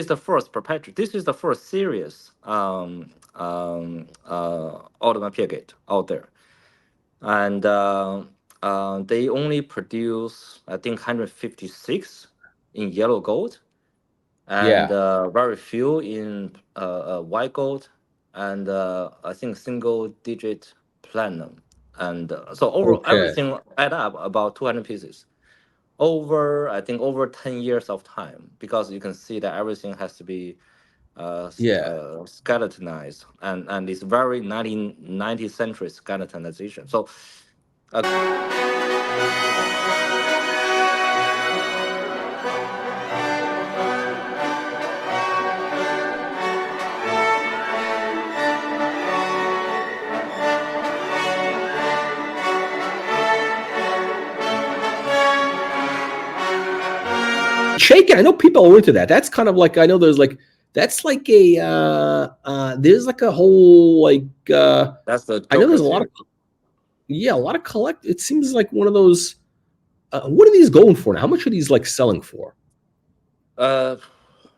is the first perpetual. This is the first serious Audemars Piguet out there, and they only produce I think 156 in yellow gold, and Yeah. very few in white gold, and I think single digit platinum, and so overall Okay. everything add up about 200 pieces over I think over 10 years of time, because you can see that everything has to be Yeah. skeletonized, and it's very 19th century skeletonization. So Chaykin, I know people are into that. That's kind of like I know there's like that's like a there's like a whole like that's the I know Joker there's a lot of series. yeah, a lot of collect. It seems like one of those. What are these going for now? How much are these like selling for? Uh,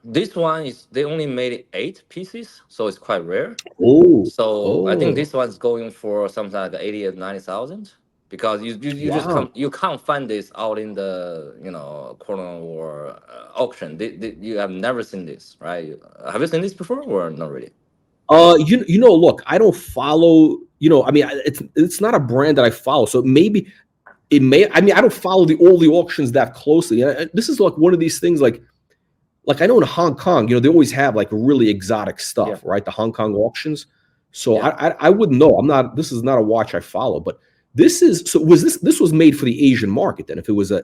this one is they only made 8 pieces, so it's quite rare. Oh, So I think oh, this one's going for something like 80 or 90,000, because you just wow. can't find this out in the corner or auction. You have never seen this, right? Have you seen this before or not really? You know, look, I don't follow. You know, I mean, it's not a brand that I follow. So maybe it may. I mean, I don't follow all the auctions that closely. This is like one of these things, like I know in Hong Kong, you know, they always have like really exotic Yeah, stuff, right? The Hong Kong auctions. So yeah. I wouldn't know. I'm not. This is not a watch I follow, but this is. So was this was made for the Asian market then? If it was a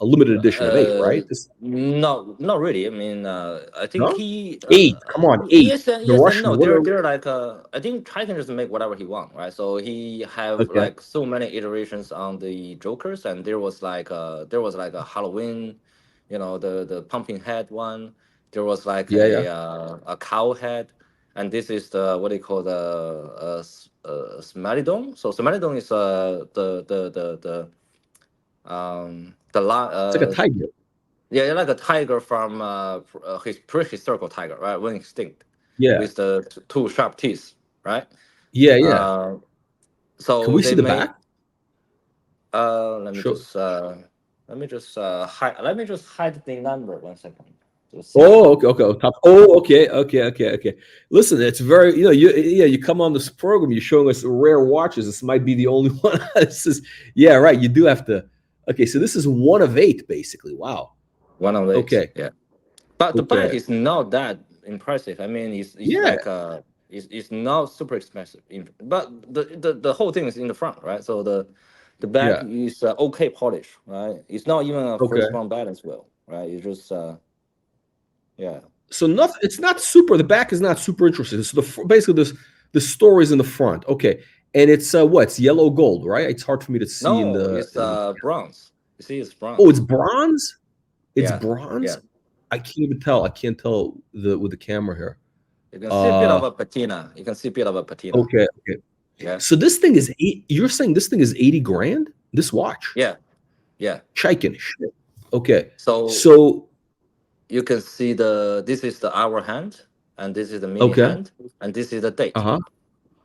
limited edition of 8, Uh, right? This no, not really. I mean, I think no 8. Come on, 8. The yes and Russian. no. What are They're like I think Chaykin just make whatever he want, right? So he have okay? like so many iterations on the Jokers, and there was like a Halloween, the pumpkin head one. There was like Yeah, yeah. a cow head, and this is the what they call the Smelodon. So Smelodon is the It's like a tiger. yeah, like a tiger from his prehistorical tiger, right? Went extinct, Yeah, with the two sharp teeth, right? yeah, yeah. Uh, Can so we they see the back? made. Sure. Let me just hide the number 1 second to see. Oh, okay, okay. Top. Oh, okay, okay, okay, okay. Listen, it's very, you know, yeah, you come on this program, you're showing us rare watches. This might be the only one. This is, yeah, right. You do have to. Okay, so this is one of 8, basically. Wow. One of these, Okay, yeah. But the back okay. is not that impressive. I mean, it's Yeah, like it's not super expensive. But the whole thing is in the front, right? So the back yeah. is okay polish, right? It's not even a Okay. first round balance wheel, right? It's just yeah. So nothing. It's not super. The back is not super interesting. So basically this the story is in the front. Okay, and it's what? It's yellow gold, right? It's hard for me to see in No, the. it's bronze. You see, it's Oh, it's bronze. bronze. It's Yeah, yeah. bronze. I can't even tell. I can't tell with the camera here. You can see a bit of Uh, a patina. You can see a bit of a patina. okay, okay. Yeah, So this thing is 8. You're saying this thing is 80 grand? This watch, yeah, yeah. Chaykin. Shit. Okay, So so you can see this is the hour hand, and this is the mini okay, hand, and this is the date. uh-huh,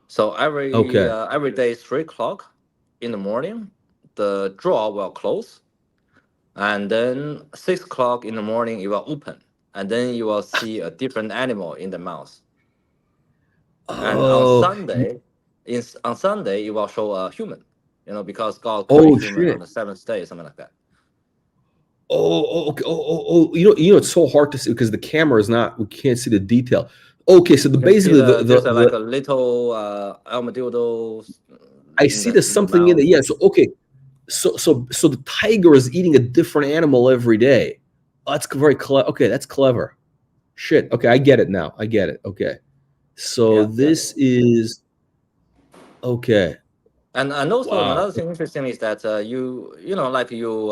So okay. every day 3 o'clock in the morning, the drawer will close, and then 6 o'clock in the morning it will open, and then you will see a different animal in the mouth. And on Oh, Sunday, on Sunday it will show a human, because God created oh human on shit. the seventh day, something like that. Okay. Oh. You know, it's so hard to see because the camera is not. We can't see the detail. Okay, so You can see basically there's like a little armadillo I in see the there's in the something in mouth. it. Yeah. So okay. So the tiger is eating a different animal every day. Oh, that's very clever. Okay, that's clever. Shit. Okay, I get it now. I get it. Okay. So Yeah, yeah. this is okay. And also Wow. another thing interesting is that like you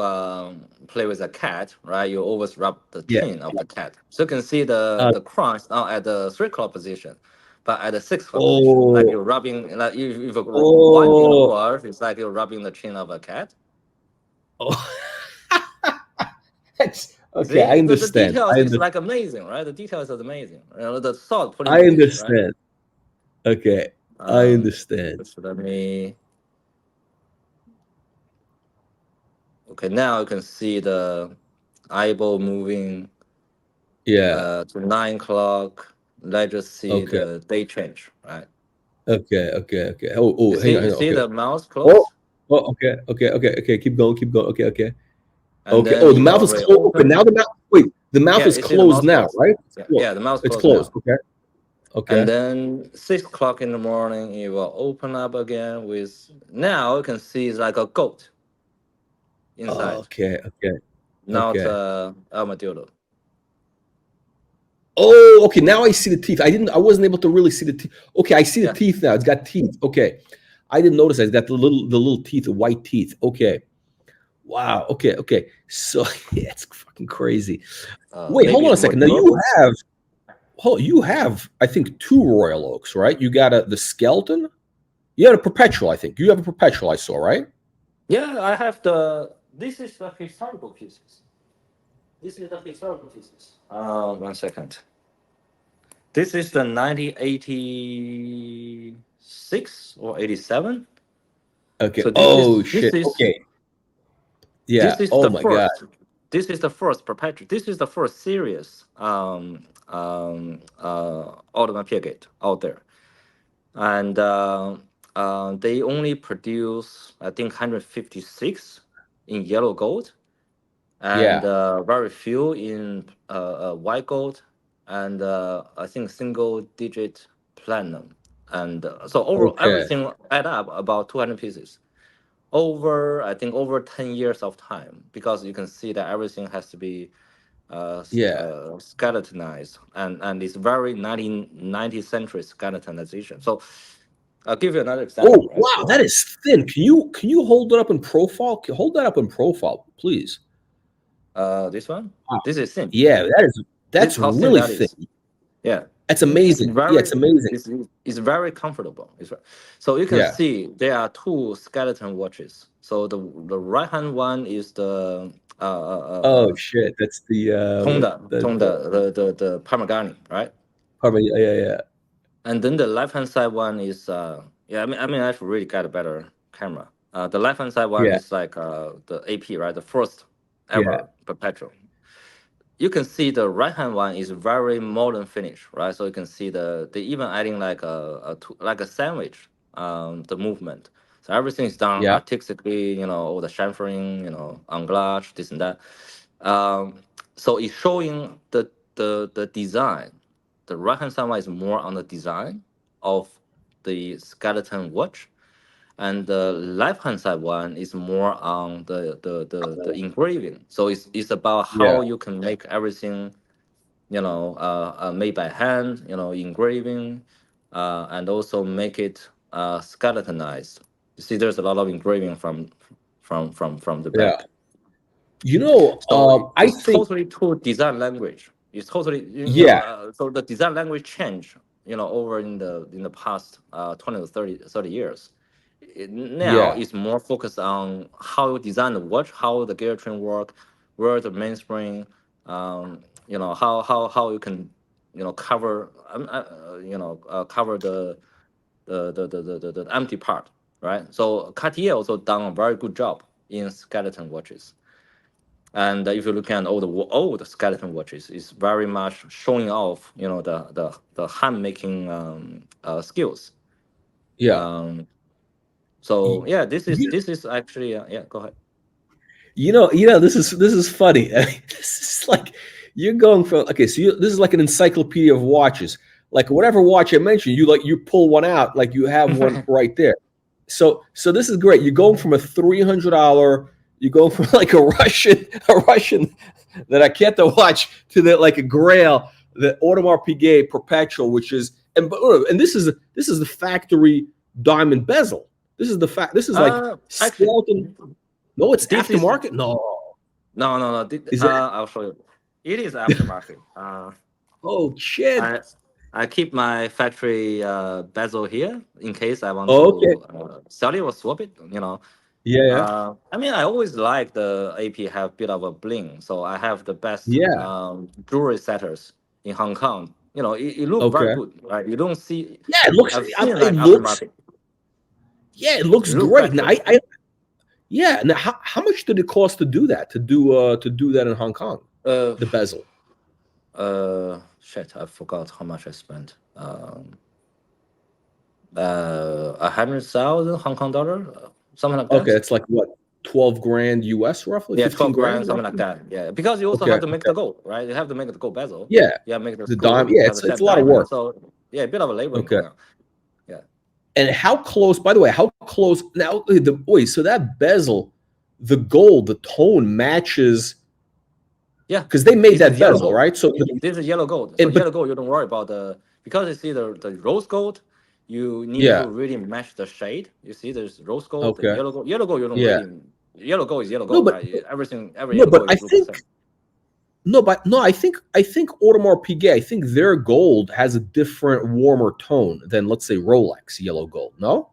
play with a cat, right? You always rub the Yeah. chin of the cat, so you can see Uh, the crown is now at the 3 o'clock position, but at the 6 o'clock position, like oh. you're rubbing, like if you winding the Oh. earth, it's like you're rubbing the chin of a cat. Oh. That's Okay, I See, the understand. details is like amazing, right? The details is amazing. The thought put I into it, right? understand. Okay, I Um, understand. just let me. Okay, now you can see the eyeball moving Yeah. to 9 o'clock. Let's just see Okay. the day change, right? Okay. Okay. Okay. Oh, hang on. You Hang on. see Okay. the mouse Oh. close, Oh. Okay. Okay. Okay. Okay. Keep going. Keep going. Okay. Okay. and Okay. then Oh, the it mouth will is closed. Okay. reopen. Now the mouth. Wait. The mouth Yeah, is you see the closed mouse now, close. right? Yeah, Closed. yeah, the mouse It's closed closed. now. Okay. And Okay. then 6 o'clock in the morning, it will open up again with now you can see it's like a goat inside, Okay. Okay. not Okay. armadillo. Oh, okay. Now I see the teeth. I didn't. I wasn't able to really see the teeth. Okay, I see the Yeah. teeth now. It's got teeth. Okay, I didn't notice that. It's got the little teeth, the white teeth. Okay. Wow. Okay. Okay. So yeah, it's fucking crazy. Wait, hold Maybe on a it's more second. Now you durable. have, you have, I think, two Royal Oaks, right? You got the skeleton. You have a perpetual. I think you have a perpetual. I saw, right? Yeah, I have the. This is the historical pieces. This is the historical pieces. 1 second. This is the 1986 or 87. Okay. So Oh shit. Okay. Yeah. this is Oh the my god. first. This is the first perpetual. This is the first serious Audemars Piguet out there, and they only produce I think 156 in yellow gold, and Yeah. very few in white gold, and I think single digit platinum, and so over Okay. everything add up about 200 pieces over I think over 10 years of time, because you can see that everything has to be Yeah. skeletonized, and it's very 19th century skeletonization. So I'll give you another example, Oh right? wow, So that is thin. Can you hold it up in profile? Hold that up in profile, please. this one, Wow. this is thin. Yeah, This is that's how thin really that thin. is. Yeah, That's it's amazing. Yeah, it's very amazing. it's very comfortable. So you can Yeah. see there are two skeleton watches. So the right hand one is the Oh shit, that's The Parmigiani, right? probably yeah, yeah. And then the left hand side one is yeah. I mean I've really got a better camera. The left hand side one Yeah. is like the AP, right? The first Yeah. ever perpetual. You can see the right hand one is very modern finish, right? So you can see they even adding like like a sandwich, the movement. So everything is done Yeah. artistically, all the chamfering, anglage, this and that. Um, so it's showing the design. The right hand side one is more on the design of the skeleton watch, and the left hand side one is more on the engraving. So it's about Yeah. how you can make everything made by hand, engraving, and also make it skeletonized. You see there's a lot of engraving from the Yeah. back. So I it's think totally two design language. It's totally yeah, so the design language change over in the past 20 to 30 years. Now yeah, it's more focused on how you design the watch, how the gear train work, where the mainspring, how you can cover cover the empty part, right? So Cartier also done a very good job in skeleton watches. And if you look at old skeleton watches, it's very much showing off, the hand making skills. yeah. Um, Y- so yeah, this is You, this is actually yeah. Go ahead. this is funny. I mean, this is like you're going from okay, so this is like an encyclopedia of watches. Like whatever watch I mentioned, you pull one out, like you have one right there. So this is great. You're going from a $300, you're going from like a Russian that I can't watch to the like a Grail, the Audemars Piguet Perpetual, which is and this is the factory diamond bezel. This is the fact. This is like Actually, skeleton. No, it's this is aftermarket. No, no. is it? I'll show you. It is aftermarket. Oh shit. I I keep my factory bezel here in case I want Oh, okay. to sell it or swap it. Yeah, yeah, I mean, I always like the AP have bit of a bling, so I have the best yeah. jewelry setters in Hong Kong. You know, it look very Okay. good, right? You don't see. Yeah, it looks. I've seen It like looks. aftermarket. Yeah, it looks It look great. Now, factory. yeah. Now, how much did it cost to do that? To do that in Hong Kong, Uh, the bezel. shit, I forgot how much I spent. 100,000 Hong Kong dollar, something like Okay, that. it's like what, 12 grand US roughly, Yeah, 15 12 grand, grand something like roughly. that. Yeah, because you also Okay, have to make okay. the gold, right? You have to make the gold bezel. Yeah, You have to make the the dime. screw. Yeah, You have to it's set a lot of diamond. work. So yeah, a bit of a laboring Okay. going on. Yeah. And how close? By the way, how close now? So that bezel, the gold, the tone matches Yeah, because they made this is that yellow bezel, gold. right? So, This is yellow gold. So and but yellow gold, you don't worry about the because you see the rose gold. You need yeah, to really match the shade. You see, there's rose gold, the okay, yellow gold. Yellow gold, you don't yeah. really. Yellow gold is yellow No, gold, but right? Everything, every no, yellow but gold is look the same. I think Audemars Piguet, I think their gold has a different, warmer tone than, let's say, Rolex yellow gold. No,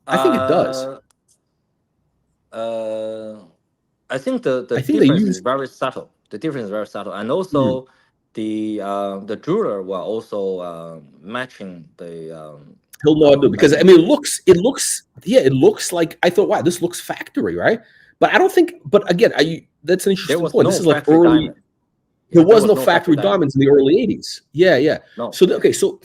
I think it does. Uh, uh, I think the I think they difference is use very subtle. The difference is very subtle, and mm, also the jeweler were also matching he'll know how to do it because I matching mean, the. it looks like I thought, wow, this looks factory, right? But I don't think. But again, that's an There interesting was point. This no is like factory early. diamond. There Yeah, there was was no no factory factory diamond. diamonds in the early '80s. Yeah, yeah. No, So yeah. okay, so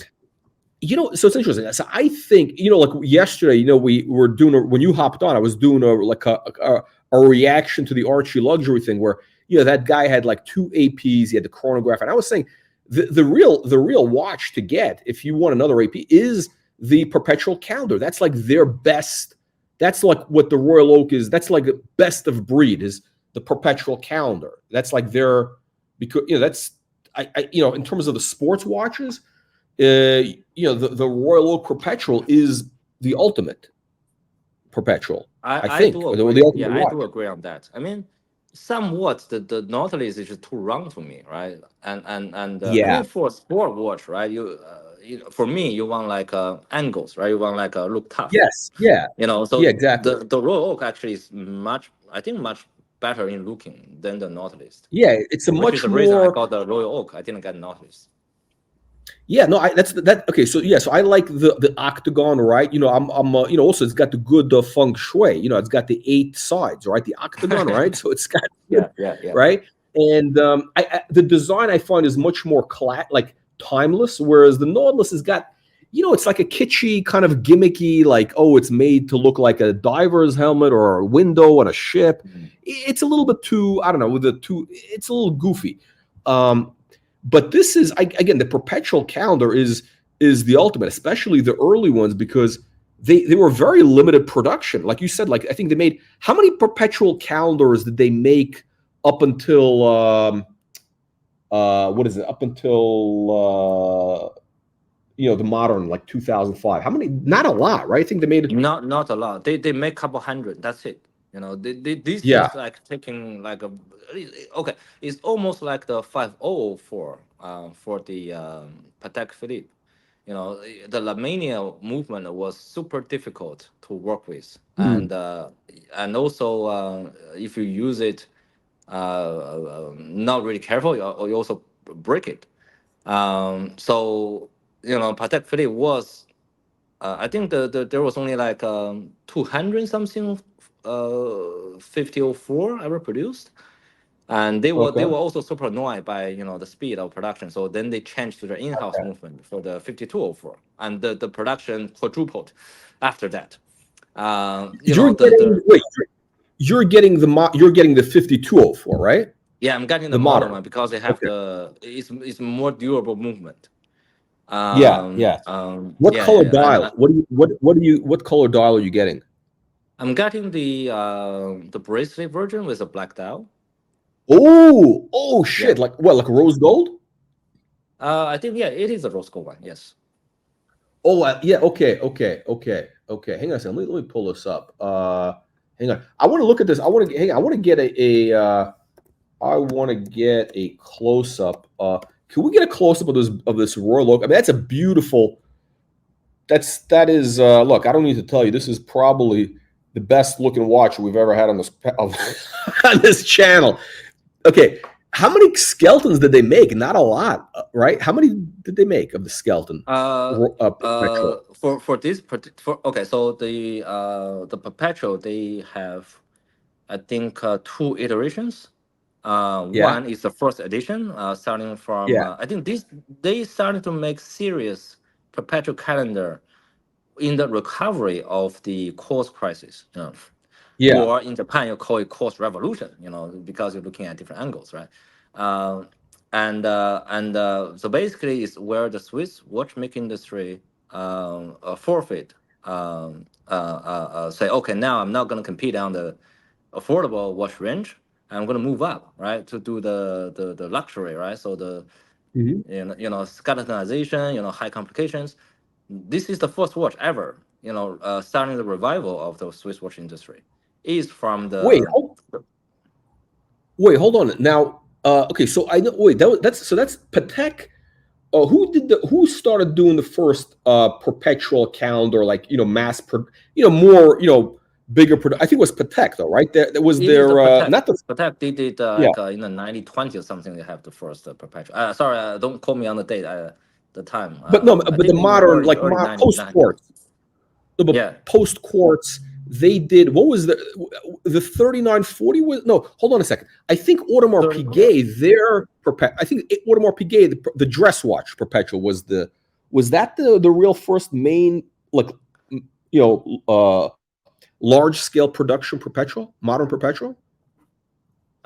so it's interesting. So I think like yesterday, we were doing when you hopped on, I was doing a reaction to the Archie luxury thing where that guy had like two APs, he had the chronograph, and I was saying the real watch to get if you want another AP is the Perpetual calendar. That's like their best. That's like what the Royal Oak is. That's like best of breed is the Perpetual calendar. That's like their because that's in terms of the sports watches the Royal Oak Perpetual is the ultimate Perpetual, I I think, do or the agree. ultimate Yeah, I watch. do agree on that. I mean, somewhat the Nautilus is just too round for me, right? And I Yeah. mean for a sport watch, right? For me, you want like angles, right? You want like look tough, Yes. Yeah. you know. Yeah. So Exactly. the Royal Oak actually is much, I think, much better in looking than the Nautilus, Yeah. It's a which is much the reason I more. got the Royal Oak. I didn't get Nautilus. Yeah. No. That's that. Okay. So yeah. So I like the octagon, right? I'm. Also it's got the good feng shui. It's got the 8 sides, right? The octagon, right? So it's got good, Yeah, yeah, yeah. right? And the design I find is much more like timeless, whereas the Nautilus has got, it's like a kitschy kind of gimmicky, like, oh, it's made to look like a diver's helmet or a window on a ship. Mhm. It's a little bit too, I don't know, it's a little goofy. But this is again, the Perpetual calendar is the ultimate, especially the early ones, because they were very limited production. Like you said, like I think they made, how many Perpetual calendars did they make up until what is it? Up until the modern, like 2005. How many? Not a lot, right? I think they made. Not a lot. They make couple hundred. That's it. These Yeah. things like taking like a okay. It's almost like the 5004 for the Patek Philippe. The Lamania movement was super difficult to work with, Hmm. and also if you use it not really careful, you also break it. So Patek Philippe was I think there was only like 200 something 5004 ever produced, and they were Okay. also super annoyed by the speed of production. So then they changed to their in-house movement for the 5204, and the production quadrupled after that. You're getting The wait. You're getting the 5204, right? Yeah, I'm getting the The modern modern. one because they have Okay. it's more durable movement. Yeah. Yeah. What Yeah, yeah, color yeah. And dial? What color dial are you getting? I'm getting the bracelet version with a black dial. Oh Yeah. shit! Like what? Like rose gold? I think yeah, it is a rose gold one. Yes. Oh yeah. Okay. Hang on a second. Let me pull this up. Hang on. I want to look at this. I want to hang on. I want to get I want to get a close up. Can we get a close up of this Royal Oak? I mean, that's a beautiful. That is. Look, I don't need to tell you. This is probably. the best looking watch we've ever had on this on this channel. Okay, how many skeletons did they make? Not a lot, right? How many did they make of the skeleton? Perpetual. For this okay, so the Perpetual, they have, I think, two iterations. Yeah, One is the first edition, starting from yeah, I think they started to make serious Perpetual calendar in the recovery of the quartz crisis. yeah. Or in Japan, you call it quartz revolution. Because you're looking at different angles, right? Uh, so basically, it's where the Swiss watchmaking industry forfeit. Say, okay, now I'm not going to compete on the affordable watch range. I'm going to move up, right, to do the luxury, right? So the Mhm. skeletonization, high complications. This is the first watch ever, starting the revival of the Swiss watch industry. Is from Wait, the hold on. Now, okay, so I know. Wait, that's Patek. Who started doing the first perpetual calendar, like mass, more bigger. I think it was Patek though, right? There was It is the their Patek. not the Patek they did yeah, in the 1920 or something. They have the first Perpetual. Sorry, don't quote me on the date, the time. but no, I but the think in the modern like early post 90s. quartz. No, but Yeah, post quartz, they did what was the 3940 was no. Hold on a second. I think Audemars 30, yeah. Piguet, their I think Audemars Piguet, the dress watch Perpetual was that the real first main like large scale production Perpetual, modern Perpetual.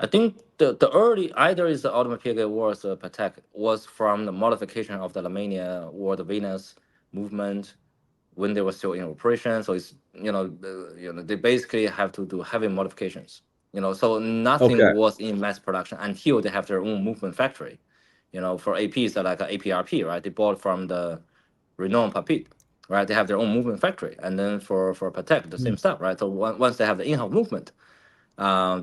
I think the early either is the Audemars Piguet or the Patek was from the modification of the Lamania or the Venus movement when they were still in operation. So it's they basically have to do heavy modifications. So nothing Okay. was in mass production until they have their own movement factory. For APs that like a APRP, right? They bought from the Renault Papit, right? They have their own movement factory, and then for Patek the same stuff, right? So once they have the in-house movement,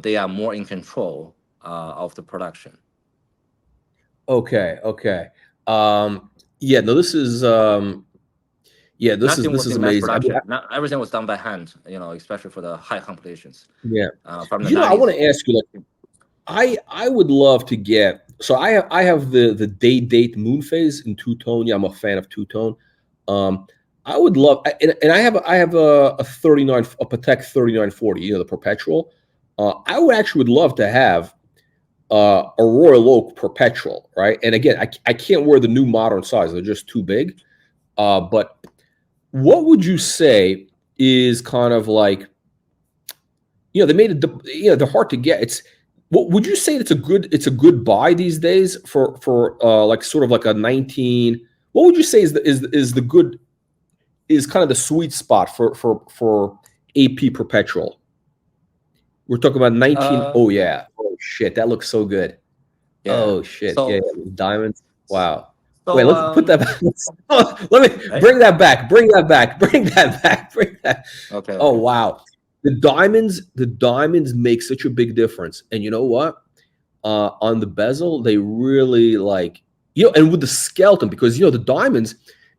they are more in control of the production. Okay. Okay. Yeah. No. Nothing This was is in mass amazing. I mean, production. Not everything was done by hand. Especially for the high compilations yeah. from the I want 90s. to ask you, like, I would love to get. So I have the date moon phase in two tone. Yeah, I'm a fan of two tone. Um, I would love, and I have a 39 a Patek 3940. The perpetual. I would love to have a Royal Oak perpetual, right? And again, I can't wear the new modern size; they're just too big. But what would you say is kind of like they made it they're hard to get. It's what would you say it's a good buy these days for like sort of like a 19. What would you say is the good is kind of the sweet spot for AP perpetual? We're talking about 19. Uh, Oh yeah. Oh shit, that looks so good. yeah. Oh shit. Yeah, So yeah. Diamonds. Wow. Wait, so let's put that back. Let me right. bring that back. Bring that back. Bring that back. Bring that. Okay. Oh Okay. wow. The diamonds make such a big difference. And you know what? On the bezel, they really like and with the skeleton, because the diamonds,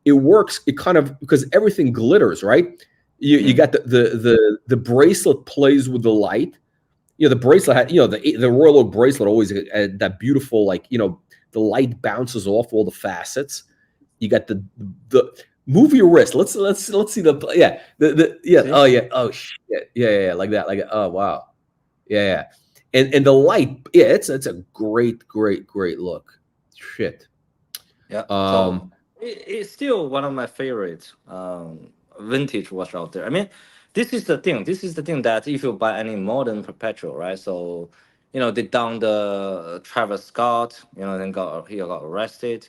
it works, it kind of because everything glitters, right? You Mm. got the bracelet plays with the light. The bracelet had, the Royal Oak bracelet always had that beautiful, like, the light bounces off all the facets. You got the move your wrist. Let's see See? oh yeah, oh shit, yeah, like that, like, oh wow, yeah. And the light, yeah, it's a great look. Shit. Yeah. So Um, it's still one of my favorite vintage watch out there. I mean, this is the thing. This is the thing that if you buy any modern perpetual, right? So, they done the Travis Scott. Then he got arrested,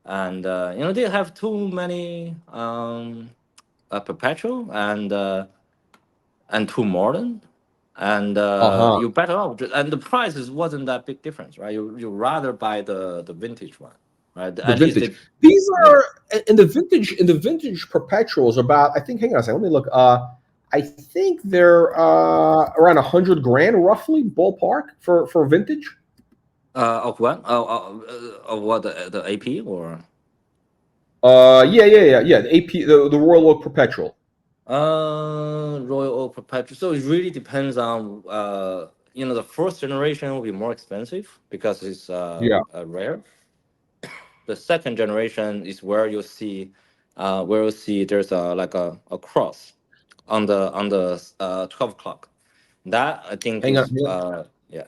and they have too many perpetual and too modern. And uh-huh. you better off, and the prices wasn't that big difference, right? You rather buy the vintage one, right? The At least vintage. it, These yeah. are in the vintage perpetuals about, I think, hang on a second, let me look. I think they're around 100 grand roughly, ballpark for vintage. Of what? Of what, the AP or? Yeah. The AP, the Royal Oak Perpetual. Royal Oak Perpetual. So it really depends on the first generation will be more expensive because it's Yeah. rare. The second generation is where you see there's a cross on the 12 o'clock. That I think Hang on. is yeah.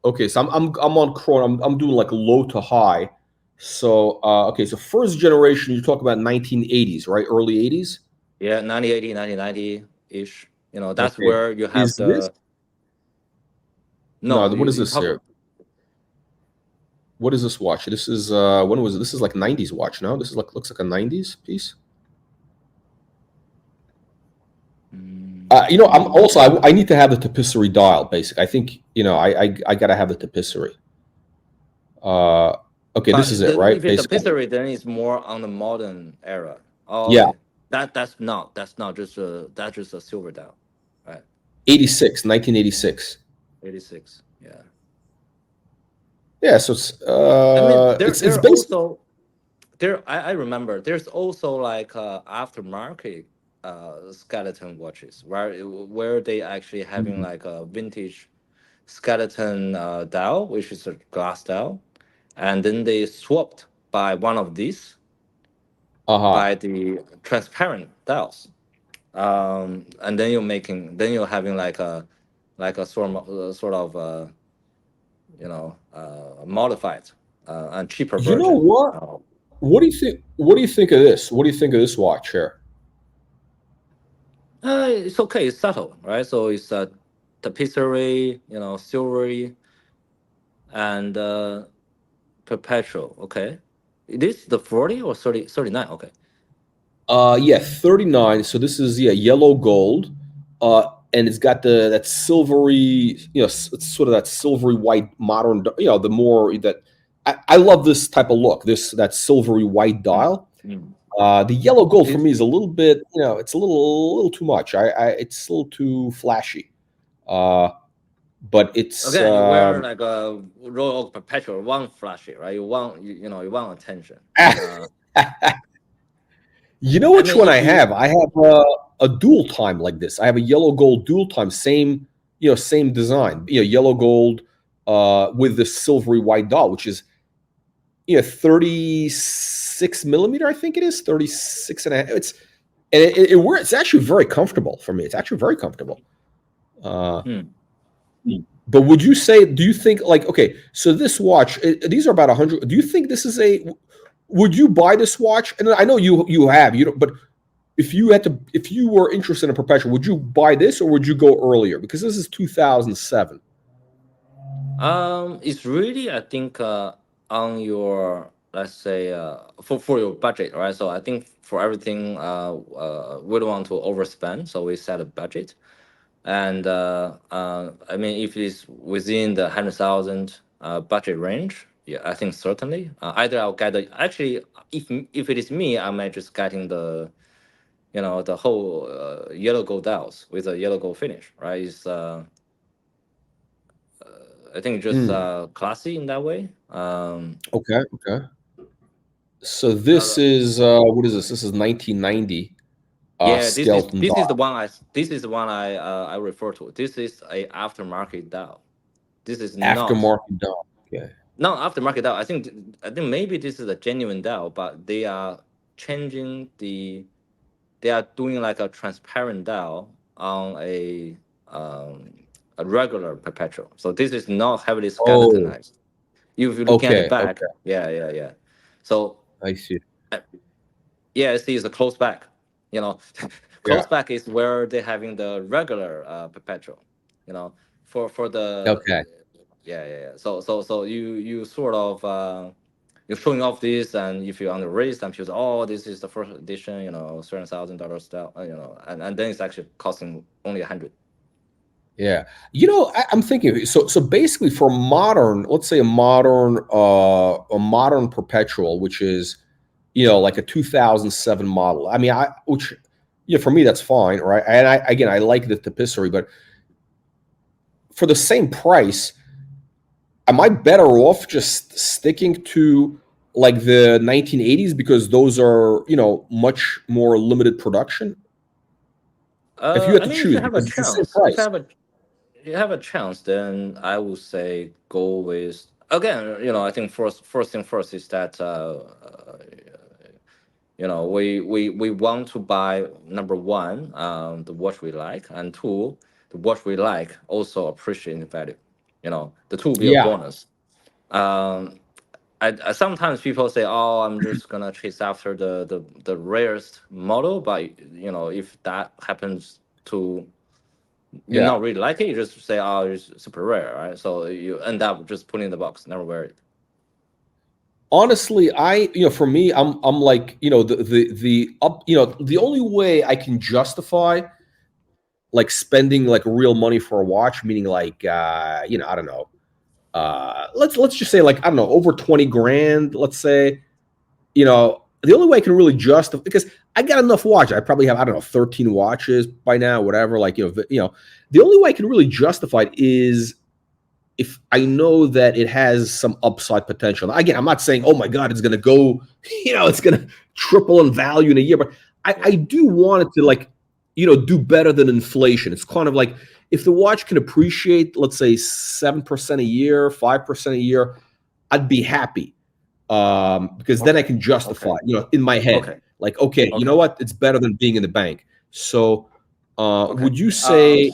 Okay, so I'm on Chrome. I'm doing like low to high. So okay, so first generation, you talk about 1980s, right? Early 80s. Yeah, 9080, 9090 ish. That's Okay. where you have Is this the no? no, What is you this talk here? What is this watch? This is when was it? This is like 90s watch. No, this is like looks like a 90s piece. I'm also I need to have the tapisserie dial. Basic. I think I got to have the tapisserie. Uh, okay, this is but it, right? if it's a Basically, pizzeria, then it's more on the modern era. Oh, yeah. okay. That's not just a silver dial, right? 86, 1986. 86. Yeah. Yeah, so I mean, it's there basically also I remember there's also like aftermarket skeleton watches where they actually having like a vintage skeleton dial, which is a glass dial, and then they swapped by one of these uh-huh. by the transparent dials. And then you're having like a sort of modified and cheaper You know version. what? What do you think? What do you think of this? What do you think of this watch here? It's okay. It's subtle, right? So it's tapisserie, silvery, and perpetual. Okay, this the 40 or 30, 39. Okay. Yeah, 39. So this is yellow gold. And it's got that silvery, it's sort of that silvery white modern, the more that I love this type of look, that silvery white Mm. dial. Mm. The yellow gold for It's me is a little bit, it's a little too much. It's a little too flashy. Uh, but it's again, you wear like a Royal Oak Perpetual, one flashy, right? You want attention. Uh, you know I which mean, one I if you have? I have a dual time like this. I have a yellow gold dual time, same design. Yellow gold with the silvery white dial, which is 36 millimeter. I think it is 36 and a half. It's actually very comfortable for me. It's actually very comfortable. Uh, hmm. but would you say? Do you think like okay? So this watch, these are about 100. Do you think this is a? Would you buy this watch? And I know you have you don't, but if you were interested in a perpetual, would you buy this or would you go earlier? Because this is 2007. It's really, I think, on your, let's say, for your budget, right? So I think for everything, we don't want to overspend, so we set a budget. And I mean, if it's within the 100,000 budget range, yeah, I think certainly. Either I'll get actually, if it is me, I might just getting the whole yellow gold dials with a yellow gold finish, right? It's I think just Mm, classy in that way. okay, okay. So this Uh, is what is this? This is 1990 yeah, skeleton dial. this is the one I refer to. This is a aftermarket dial. This is Aftermarket dial. Okay. not aftermarket dial. I think maybe this is a genuine dial, but they are changing they are doing like a transparent dial on um, a regular perpetual. So this is not heavily Oh, skeletonized. If you're looking at the okay, back, okay. yeah. So I see. uh, yeah, see, it's a close back. You know, Yeah. close back is where they're having the regular perpetual. You know, for the Okay. yeah. So you sort of you're showing off this, and if you're on the race, and people say, oh, this is the first edition. $7,000 style. And then it's actually costing only 100. Yeah. I'm thinking so basically for modern, let's say a modern perpetual, which is, like a 2007 model. I mean, which for me that's fine, right? And I like the tapisserie, but for the same price, am I better off just sticking to like the 1980s because those are, much more limited production? If you had I to mean, if you choose, have a because it's the same chance, if price. you have a chance, then I would say go with again. I think first thing first is that we want to buy number one, the watch we like, and two, the watch we like also appreciate the value. The two will be a Yeah. bonus. Um, I sometimes people say, "Oh, I'm just gonna chase after the rarest model," but if that happens to you Yeah. not really like it, you just say, "Oh, it's super rare," right? So you end up just putting in the box, never wear it. Honestly, for me, I'm like, the up, the only way I can justify like spending like real money for a watch, meaning like, I don't know, let's just say like, I don't know, over 20 grand, let's say, the only way I can really justify, because I got enough watches. I probably have, I don't know, 13 watches by now, whatever. Like, the only way I can really justify it is if I know that it has some upside potential. Again, I'm not saying, oh my God, it's going to go, it's going to triple in value in a year, but I Yeah. do want it to like, do better than inflation. It's kind of like if the watch can appreciate, let's say 7% a year, 5% a year, I'd be happy. Because then I Okay. can justify, Okay. in my head, Okay. like, okay, you know Okay. what? It's better than being in the bank. So, Okay. would you say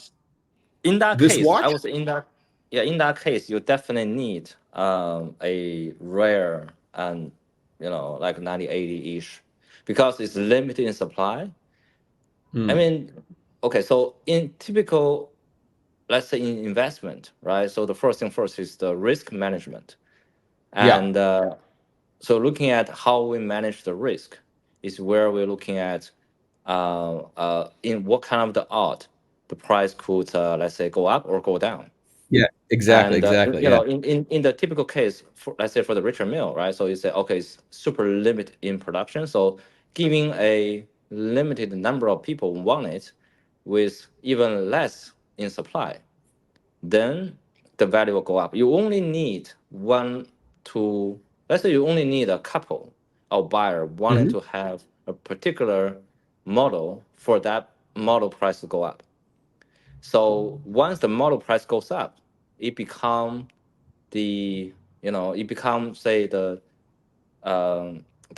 In that this case, I watch? was in that. Yeah, in that case, you definitely need a rare and like 9080 ish, because it's limited in supply. I Hmm. mean, okay, so in typical, let's say in investment, right? So the first thing first is the risk management, Yeah. and so looking at how we manage the risk is where we're looking at in what kind of the odd the price could let's say go up or go down. Yeah. Exactly. And Exactly. Yeah. in the typical case, let's say for the Richard Mill, right? So you say, okay, it's super limited in production, so giving a limited number of people want it with even less in supply, then the value will go up. You only need one to, let's say you only need a couple of buyer wanting Mhm. to have a particular model for that model price to go up. So once the model price goes up, it become it becomes say the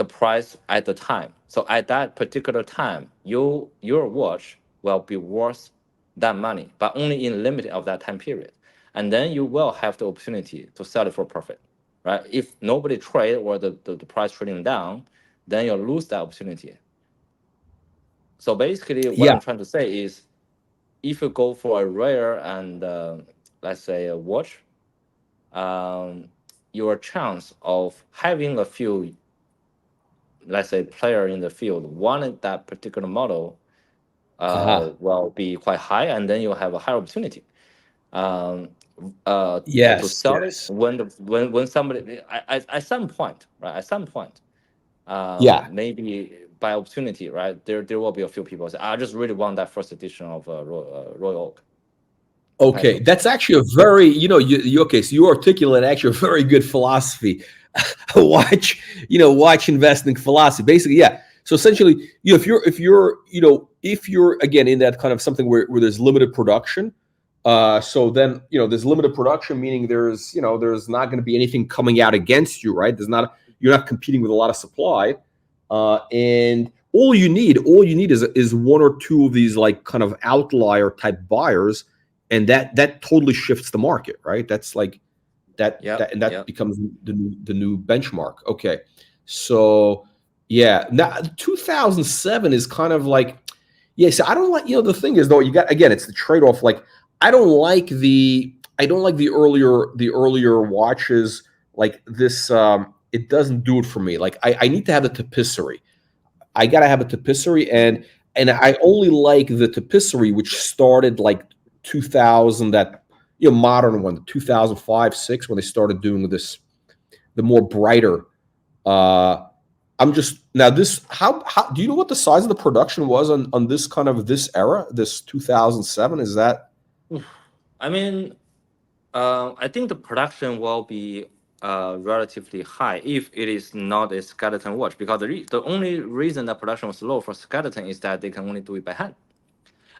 price at the time. So at that particular time, your watch will be worth that money, but only in limit of that time period. And then you will have the opportunity to sell it for profit, right? If nobody trade or the price trading down, then you'll lose that opportunity. So basically, what Yeah. I'm trying to say is, if you go for a rare and let's say a watch, um, your chance of having a few, let's say, player in the field wanted that particular model Aha. will be quite high, and then you'll have a higher opportunity um, to Yes. sell it Yes. when somebody at some point, right? At some point, Yeah. maybe by opportunity, right? There will be a few people say, I just really want that first edition of Royal Oak Okay. Perpetual. That's actually a very, okay. So you articulate actually a very good philosophy. watch, watch investing philosophy. Basically, yeah. So essentially, if you're again in that kind of something where there's limited production, so then there's limited production, meaning there's not going to be anything coming out against you, right? You're not competing with a lot of supply, and all you need is one or two of these like kind of outlier type buyers, and that totally shifts the market, right? That's like and Yep, that yep. becomes the new benchmark. Okay, so yeah, now 2007 is kind of like, yeah. So I don't like, the thing is though, you got, again, it's the trade-off. Like I don't like the earlier watches like this. It doesn't do it for me. Like I need to have the tapisserie. I gotta have a tapisserie, and I only like the tapisserie which started like 2000, that modern one, 2005, 6, when they started doing this, the more brighter. Uh, I'm just now this. How do you know what the size of the production was on this kind of this era, this 2007? Is that I mean, I think the production will be relatively high if it is not a skeleton watch, because the only reason that production was low for skeleton is that they can only do it by hand.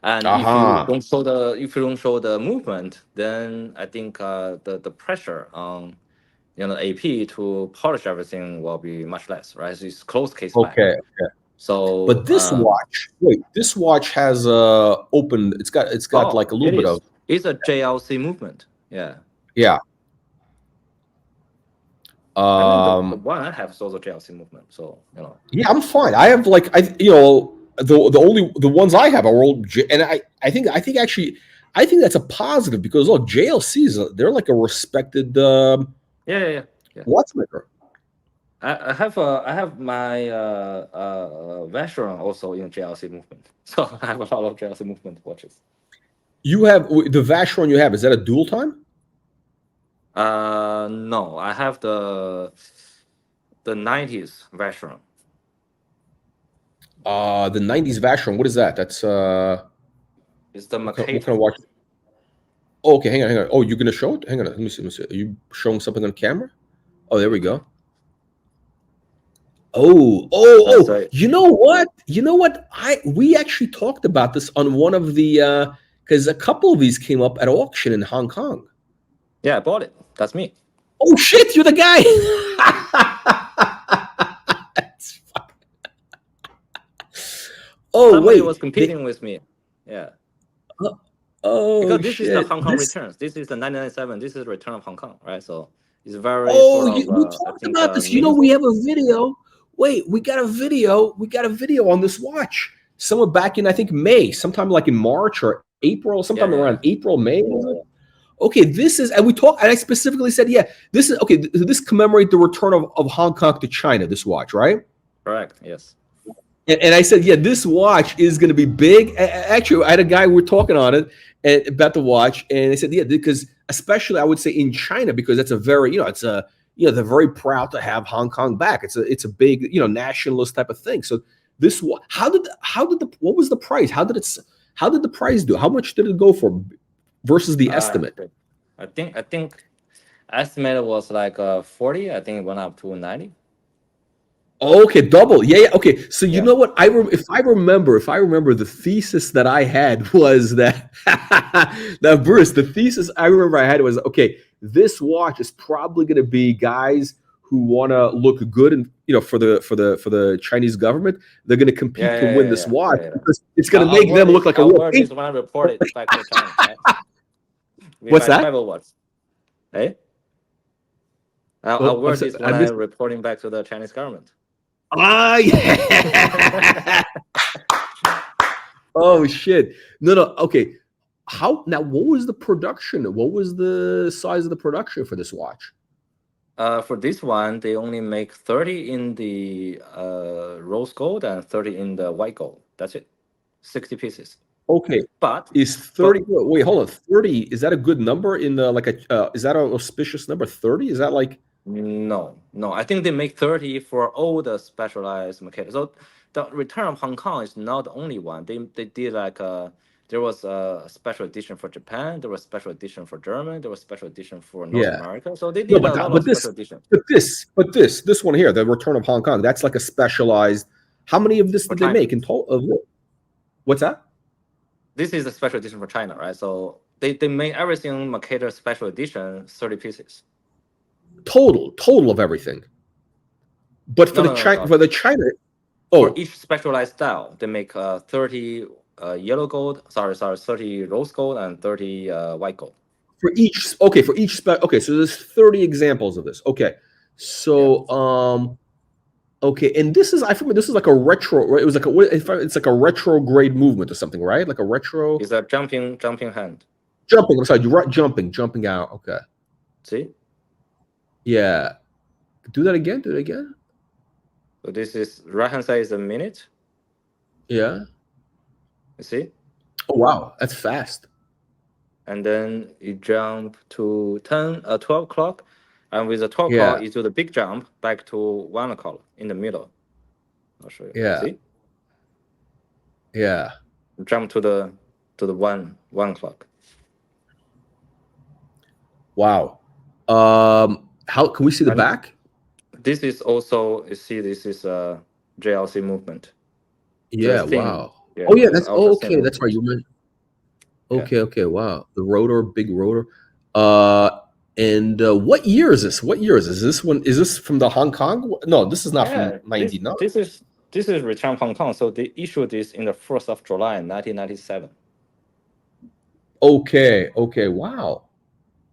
And Aha. if you don't show the movement, then I think the pressure on AP to polish everything will be much less, right? So it's closed case back. Okay. So But this watch, wait, this watch has open. It's got like a little it bit is. of It's a JLC movement. Yeah. yeah. I mean the one I have is also JLC movement. So Yeah, I'm fine. I have like the ones I have are all and I think actually I think that's a positive because look, JLCs they're like a respected yeah. watchmaker. I have my Vacheron also in JLC movement. So I have a lot of JLC movement watches. You have the Vacheron you have, is that a dual time? No, I have the 90s Vacheron. The 90s Vacheron, what is that? That's It's the what kind Mercator. of watch? Oh, okay, hang on. Oh, you're gonna show it? Hang on, let me see. Are you showing something on camera? Oh, there we go. Oh! You know what? We actually talked about this on one of the because a couple of these came up at auction in Hong Kong. Yeah, I bought it. That's me. Oh shit! You're the guy. Oh Somebody wait, was competing with me. Yeah. Oh because this shit! is the Hong Kong returns. This is the 1997. This is Return of Hong Kong, right? So it's very Oh, sort of we I talked think about this. You know, we meaningful. have a video. Wait, we got a video. We got a video on this watch. Somewhere back in I think May, sometime like in March or April, sometime around April, May. Okay, this is, and we talked, and I specifically said, yeah, this is okay. This commemorate the return of Hong Kong to China. This watch, right? Correct. Yes. And I said, yeah, this watch is going to be big. Actually, I had a guy, we were talking on it about the watch, and I said, yeah, because especially I would say in China, because that's a very, they're very proud to have Hong Kong back. It's a big, nationalist type of thing. So this, what was the price? How did the price do? How much did it go for versus the estimate? I think estimate was like 40. I think it went up to 90. Okay, double. Yeah. Okay. So you know what? If I remember, the thesis that I had was that now, Bruce, the thesis I remember I had was okay. This watch is probably going to be guys who want to look good, and for the Chinese government, they're going to compete to win this watch because it's going to make them look like a real. I'll wear this when I report it back to China. Right? What's that? Travel watch. Hey. I'll wear this when I'm reporting back to the Chinese government. Ah, yeah. Oh shit! No. Okay. What was the production? What was the size of the production for this watch? For this one, they only make 30 in the rose gold and 30 in the white gold. That's it. 60 pieces. Okay, but is 30? Wait, hold on. 30 is that a good number in the is that an auspicious number? 30 is that like? No. I think they make 30 for all the specialized mechanics. So the Return of Hong Kong is not the only one. They did like there was a special edition for Japan. There was a special edition for Germany. There was a special edition for North America. So they did a lot of special editions. But this one here, the Return of Hong Kong, that's like a specialized. How many of this did they make in total? What's that? This is a special edition for China, right? So they made everything Mercator special edition, 30 pieces. Total of everything. But for the China, for each specialized style, they make 30 yellow gold. 30 rose gold and 30 white gold. For each, okay, so there's 30 examples of this. Okay, so okay, and this is this is like a retro. It was like it's like a retrograde movement or something, right? Like a retro. It's a jumping hand. Jumping. I'm sorry, you're right. Jumping out. Okay. See. Yeah. Do that again. So this is right hand side is a minute. Yeah. You see? Oh wow, that's fast. And then you jump to 12 o'clock, and with the 12 o'clock, you do the big jump back to 1 o'clock in the middle. I'll show you. Yeah. See? Yeah. Jump to the 1 o'clock. Wow. How can we see the back? This is also, you see, this is a JLC movement. Yeah. Wow. Yeah, oh yeah, that's okay. That's right. You meant. Yeah. Okay. Wow. The rotor, big rotor. And what year is this? What year is this? This one is this from the Hong Kong? No, this is not from Yeah. This 99. this is this is Return Hong Kong. So they issued this in the 1st of July, 1997. Okay. Wow.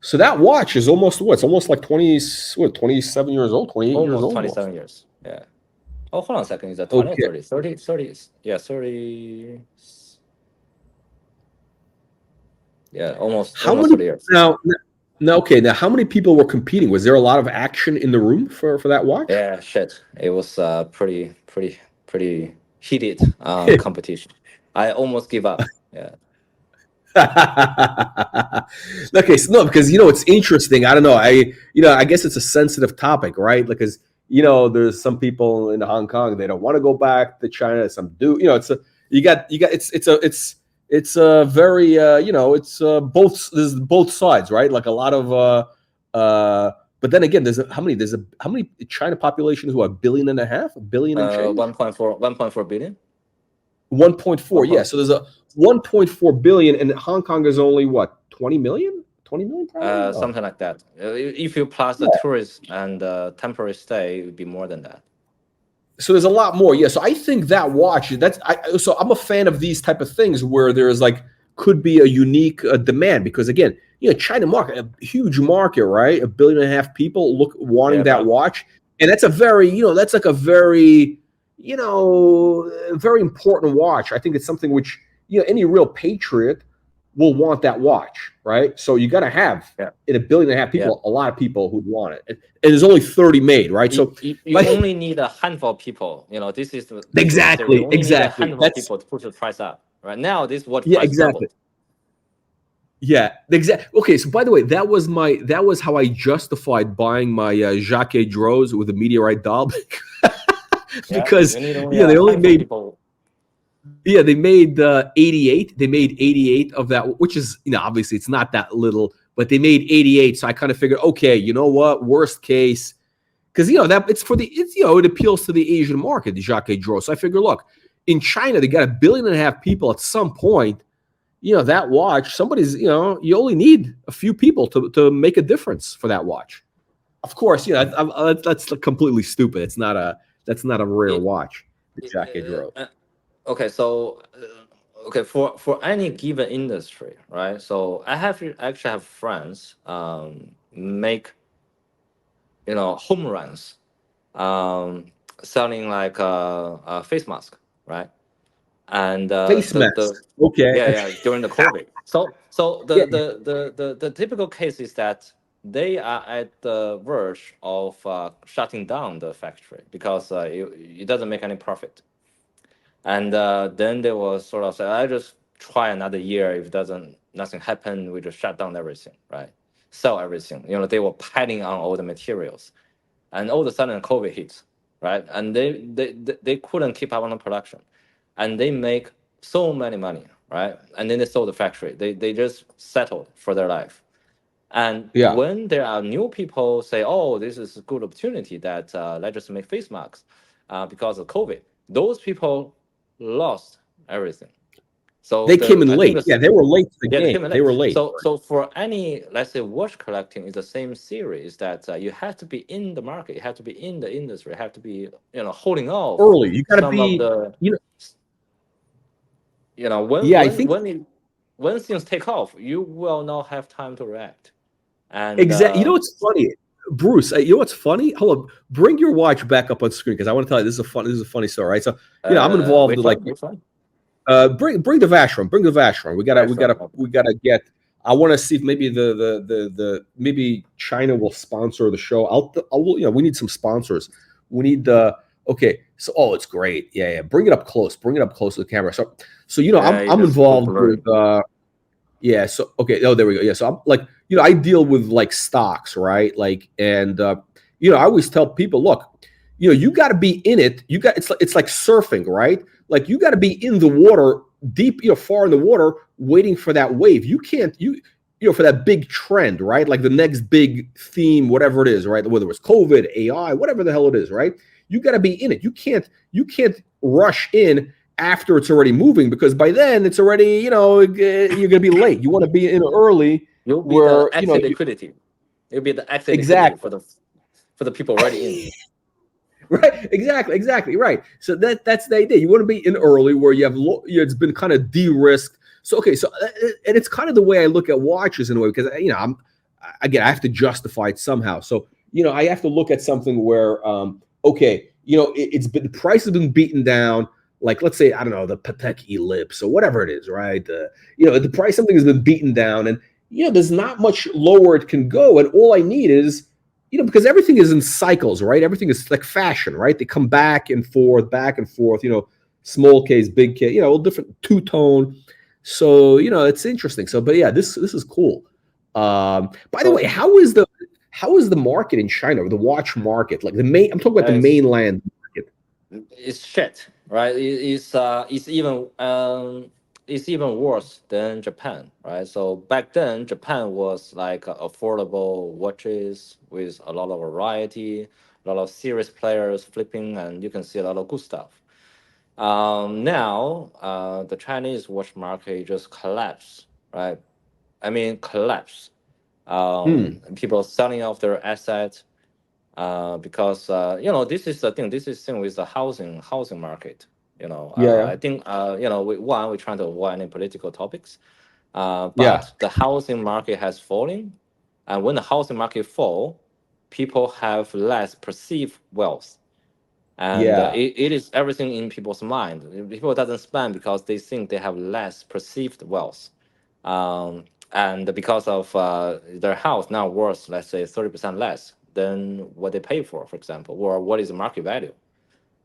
So that watch is almost what? It's almost like 27 years old, 28 years Almost old almost. 27 years. Yeah. Oh, hold on a second. Is that 20 or Okay. 30? 30, 30. Yeah, 30. Yeah, How almost many 30 years. now how many people were competing? Was there a lot of action in the room for that watch? Yeah, shit. It was pretty heated competition. I almost give up. Yeah. Okay, so no, because it's interesting. I don't know. I guess it's a sensitive topic, right? Because there's some people in Hong Kong, they don't want to go back to China. Some do. It's a very there's both sides, right? Like a lot of but then again, how many China population who are 1.5 billion, a billion and change? 1.4 billion. 1.4, yeah. So there's a 1.4 billion, and Hong Kong is only what, 20 million? 20 million probably? Oh. Something like that. If you plus the tourist and temporary stay, it would be more than that. So there's a lot more, yeah. So I think that watch, so I'm a fan of these type of things where there's could be a unique demand, because again, China market, a huge market, right? 1.5 billion people wanting that watch, and that's a very, that's like a very, very important watch. I think it's something which any real patriot will want that watch, right? So you got to have in 1.5 billion people, a lot of people who'd want it, and there's only 30 made, right? So you only need a handful of people. This is exactly. You only need a handful of people to push the price up. Right now, this watch price doubled. Yeah, exactly. Okay, so by the way, that was how I justified buying my Jacques Droz with a meteorite doll, because they only made people. Yeah, they made 88. They made 88 of that, which is obviously it's not that little, but they made 88. So I kind of figured, okay, you know what? Worst case, because that it appeals to the Asian market, the Jacques Droz. So I figure, look, in China they got 1.5 billion people. At some point, that watch, somebody's, you only need a few people to make a difference for that watch. Of course, that's completely stupid. That's not a rare watch, the Jacques Droz. Okay, so for any given industry, right? So I actually have friends make home runs, selling like a face mask, right? And face masks. Okay. Yeah, during the COVID. So the typical case is that they are at the verge of shutting down the factory because it doesn't make any profit. And then they will sort of say, I just try another year. If nothing happen, we just shut down everything, right? Sell everything. They were piling on all the materials, and all of a sudden COVID hits, right? And they couldn't keep up on the production, and they make so many money, right? And then they sold the factory. They just settled for their life. And when there are new people say, oh, this is a good opportunity that let's just make face masks because of COVID, those people lost everything. So they came in late. They were late to the game. They were late. So for any, let's say, watch collecting is the same series that you have to be in the market, you have to be in the industry, you have to be holding off early. You got to be when things take off, you will not have time to react. And exactly. What's funny, Bruce? What's funny? Hold on, bring your watch back up on screen because I want to tell you this is a funny story, right? So I'm involved in bring the Vacheron. Bring the Vacheron. We gotta get. I want to see if maybe maybe China will sponsor the show. We need some sponsors. We need okay. So it's great. Yeah. Bring it up close. Bring it up close to the camera. So I'm involved with. So okay. Oh, there we go. Yeah. So I'm like, I deal with stocks, right? And I always tell people, look, you got to be in it. It's like surfing, right? Like you got to be in the water, deep, far in the water, waiting for that wave. You can't, for that big trend, right? Like the next big theme, whatever it is, right? Whether it's COVID, AI, whatever the hell it is, right? You got to be in it. You can't rush in after it's already moving, because by then it's already, you're going to be late. You want to be in early You'll be the where, exit liquidity. You'll be the exit liquidity exactly. for the people already in. Right, exactly, right. So that's the idea. You want to be in early where you have it's been kind of de-risked. So okay, so and it's kind of the way I look at watches in a way, because I'm again, I have to justify it somehow. So I have to look at something where okay, it's been, the price has been beaten down. Like, let's say, I don't know, the Patek Ellipse or whatever it is, right? The price, something has been beaten down, and there's not much lower it can go, and all I need is, because everything is in cycles, right? Everything is like fashion, right? They come back and forth, small case, big case, different two-tone. So, it's interesting. So, but yeah, this is cool. By the So way, how is the market in China, or the watch market? Like I'm talking about the it's mainland market. it's shit, right? It's even worse than Japan, right? So back then, Japan was like affordable watches with a lot of variety, a lot of serious players flipping, and you can see a lot of good stuff. Now, the Chinese watch market just collapsed, right? I mean, collapse. Hmm. People selling off their assets, because this is the thing. This is thing with the housing market. Yeah, I think we're trying to avoid any political topics. yeah, But the housing market has fallen, and when the housing market fall, people have less perceived wealth, and yeah, it is everything in people's mind. People doesn't spend because they think they have less perceived wealth, and because of their house now worth, let's say, 30% less than what they pay for example, or what is the market value.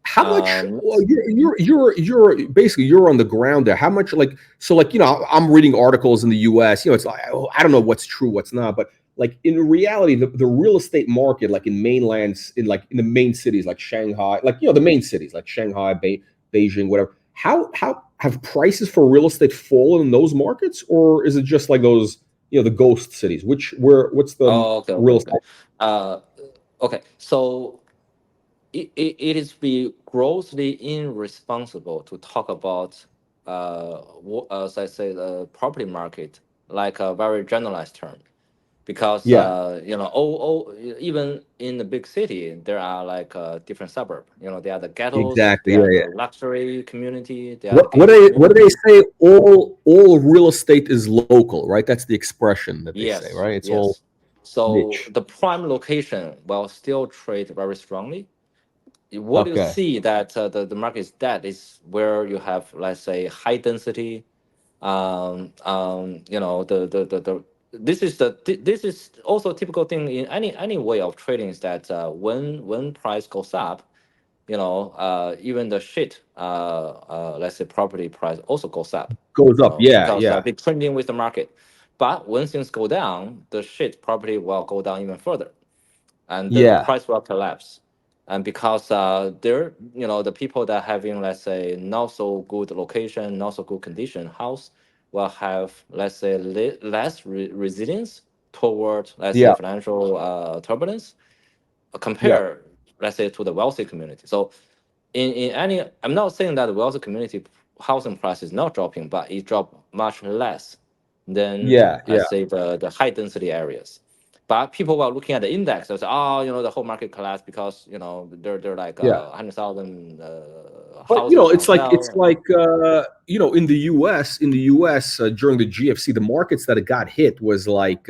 How much? um, Well, you're basically, you're on the ground there. How much, like, so, like, I'm reading articles in the U.S. It's like, oh, I don't know what's true, what's not, but like in reality, the real estate market, like in mainlands, in the main cities like Shanghai, like the main cities like Shanghai, Beijing, whatever. How have prices for real estate fallen in those markets, or is it just like those, the ghost cities? What's the oh, okay, okay, real okay. estate? uh, okay, so it is be grossly irresponsible to talk about, as I say, the property market like a very generalized term, because Yeah, even in the big city there are like different suburb. They are the ghettos, they exactly. are Yeah, the luxury community, they are the What gated what do they community. say? All real estate is local, right? That's the expression that they say, Yes, right? It's all yes. So niche. the prime location will still trade very strongly. What you Okay. see that the market is dead is where you have, let's say, high density. The this is also a typical thing in any way of trading, is that when price goes up, even the shit, let's say, property price also goes up, Goes up. Yeah, because yeah, they're trending with the market. But when things go down, the shit property will go down even further, and the yeah, price will collapse. And because they're, the people that having, let's say, not so good location, not so good condition house, will have, let's say, less resilience toward, let's say, yeah, financial turbulence, yeah, compare, let's say, to the wealthy community. So in any, I'm not saying that the wealthy community housing price is not dropping, but it dropped much less than, yeah, yeah. let's say, the high density areas. But people were looking at the index. They say, oh, the whole market collapsed because they're like Yeah. 100,000 But houses on it's sale. like in the U.S. During the GFC, the markets that it got hit was like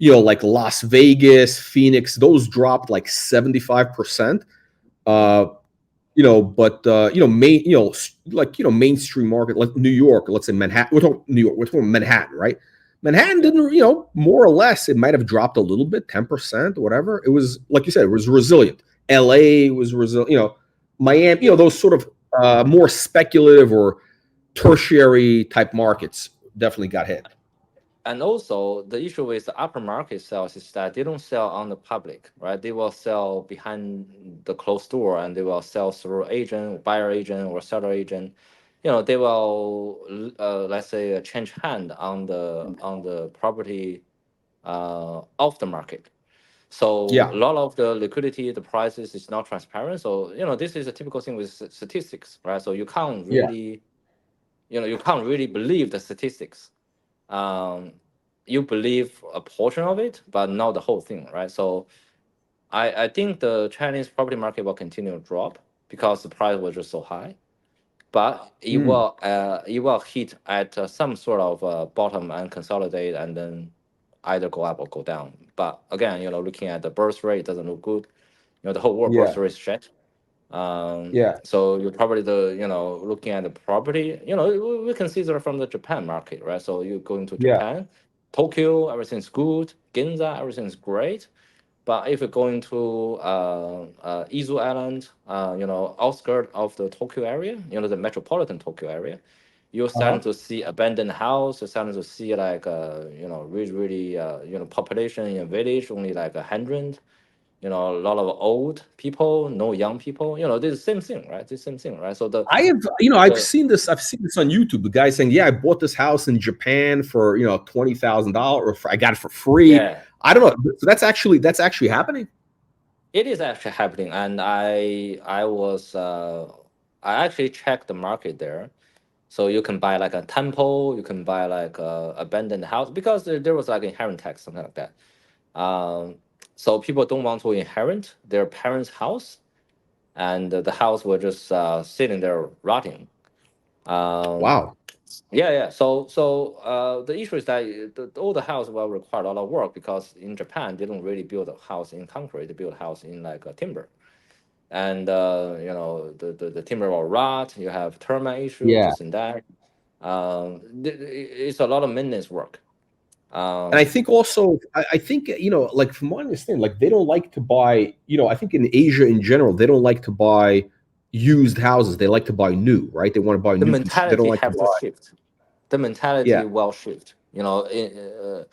like Las Vegas, Phoenix. Those dropped like 75%. Uh, but main, like mainstream market like New York, let's say Manhattan. We're talking New York. We're talking Manhattan, right? Manhattan Yeah. didn't, more or less, it might have dropped a little bit, 10% or whatever. It was, like you said, it was resilient. LA was resilient. Miami, Yeah. those sort of more speculative or tertiary type markets definitely got hit. And also, the issue with the upper market sales is that they don't sell on the public, right? They will sell behind the closed door, and they will sell through agent, buyer agent, or seller agent. They will, let's say, change hand on the property off the market. So a Yeah. lot of the liquidity, the prices is not transparent. So this is a typical thing with statistics, right? So Yeah. you can't really believe the statistics. Um, you believe a portion of it, but not the whole thing, right? So I think the Chinese property market will continue to drop because the price was just so high, but Mm. it will hit at some sort of bottom and consolidate, and then either go up or go down. But again, looking at the birth rate, it doesn't look good. The whole world birth Yeah. rate is shit. Yeah. So you're probably looking at the property. We consider from the Japan market, right? So you go into Yeah. Japan, Tokyo, everything's good. Ginza, everything's great. But if you're going to Izu Island, outskirt of the Tokyo area, the metropolitan Tokyo area, you're starting Uh-huh. to see abandoned house. You're starting to see like really really population in a village only like 100. A lot of old people, no young people. This is the same thing, right? This same thing, right? So I have, I've the seen this. I've seen this on YouTube. The guy saying, "Yeah, I bought this house in Japan for $20,000, or I got it for free." yeah, I don't know. So that's actually happening. it is actually happening, and I actually checked the market there. So you can buy like a temple, you can buy like a abandoned house because there was like inherent tax, something like that. So people don't want to inherit their parents' house, and the house was just sitting there rotting. Um, Wow. yeah, yeah. So the issue is that all the house will require a lot of work because in Japan they don't really build a house in concrete; they build a house in like a timber, and the timber will rot. You have termite issue, Yeah. this and that. It's a lot of maintenance work. And I Um, think also, I think, like from what I understand, like they don't like to buy, I think in Asia in general, they don't like to buy used houses. They like to buy new, right? They want to buy the new. They don't mentality like to have to buy. shift. The mentality Yeah. will shift. The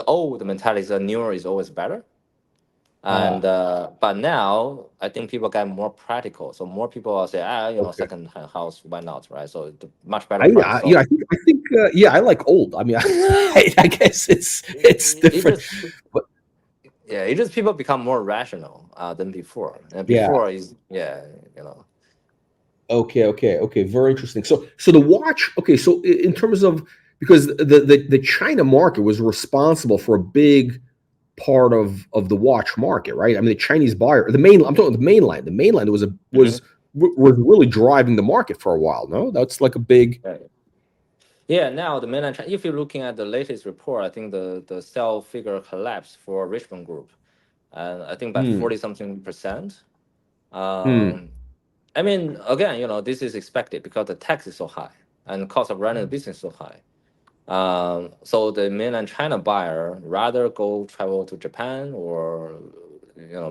old mentality is the newer is always better. And Ah, but now I think people get more practical. So more people will say, okay. second hand house, why not, right? So the much better I, price. I So I think, yeah, I like old. I mean, I guess it's it different, just but yeah, it just people become more rational than before. And yeah. before is yeah, you know. Okay. Very interesting. So the watch. Okay, so in terms of, because the China market was responsible for a big part of the watch market, right? I mean, the Chinese buyer, the main. I'm talking the mainland. The mainland Mhm. was really driving the market for a while. No, that's like a big. Yeah. Yeah, now the mainland China, if you're looking at the latest report, I think the sell figure collapsed for Richmond Group, and I think by Hmm. 40 something percent. Hmm. Um, I mean, again, this is expected because the tax is so high and the cost of running the business is so high. So the mainland China buyer rather go travel to Japan or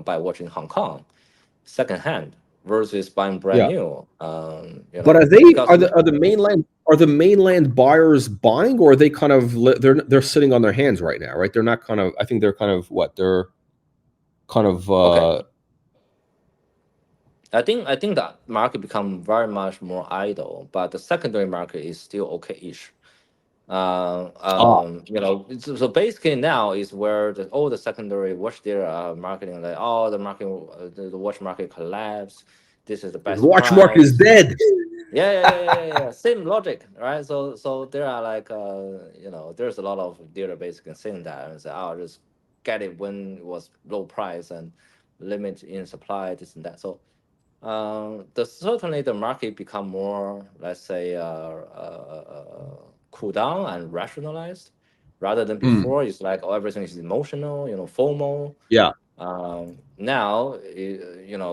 buy watch in Hong Kong secondhand versus buying brand Yeah. new. But Because are the mainland buyers buying, or are they kind of they're sitting on their hands right now, right? They're not kind of. I think they're kind of what they're kind of. okay, I think that market become very much more idle, but the secondary market is still okay-ish. Ah, So basically now is where all the secondary watch dealer are marketing like, oh, the market, the watch market collapsed. This is the the best watch market is price. dead. Yeah. Same logic, right? So there are like, there's a lot of dealer basically saying that and say, oh, just get it when it was low price and limit in supply, this and that. So certainly the market become more, let's say, cool down and rationalized, rather than Hmm. before. It's like, oh, everything is emotional, FOMO. Yeah. Now,